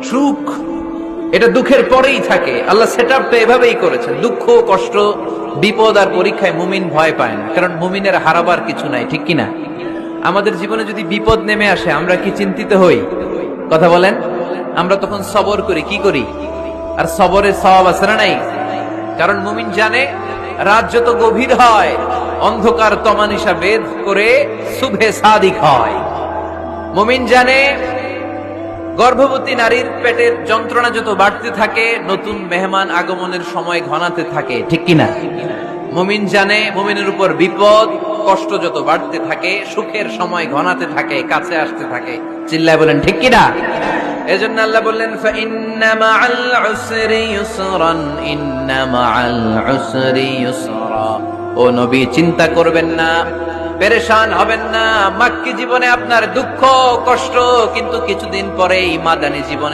সুখ এটা দুঃখের পরেই থাকে। আল্লাহ সেটআপটা এভাবেই করেছেন। দুঃখ, কষ্ট, বিপদ আর পরীক্ষায় মুমিন ভয় পায় না, কারণ মুমিনের হারাবার কিছু নাই, ঠিক কিনা? আমাদের জীবনে যদি বিপদ নেমে আসে আমরা কি চিন্তিত হই? কথা বলেন। আমরা তখন সবর করি, কি করি? আর সবরের সওয়াব আছে না নাই? কারণ মুমিন জানে রাত যত গভীর হয় অন্ধকার তমানিসা ভেদ করে শুভে সাদিক হয়। মুমিন জানে গর্ভবতী নারীর পেটের যন্ত্রণা যত বাড়তে থাকে নতুন মেহমান আগমনের সময় ঘনাতে থাকে, ঠিক কিনা? মুমিন জানে মুমিনের উপর বিপদ কষ্ট যত বাড়তে থাকে সুখের সময় ঘনাতে থাকে, কাছে আসতে থাকে। চিল্লায় বলেন ঠিক কিনা? এজন্য আল্লাহ বললেন ফাইন্না মাআল উসরি ইউসরান, ইন্না মাআল উসরি ইউসরা। ও নবী, চিন্তা করবেন না, পেরেশান হবেন না। মাক্কি জীবনে আপনার দুঃখ কষ্ট, কিন্তু কিছুদিন পরেই মাদানী জীবনে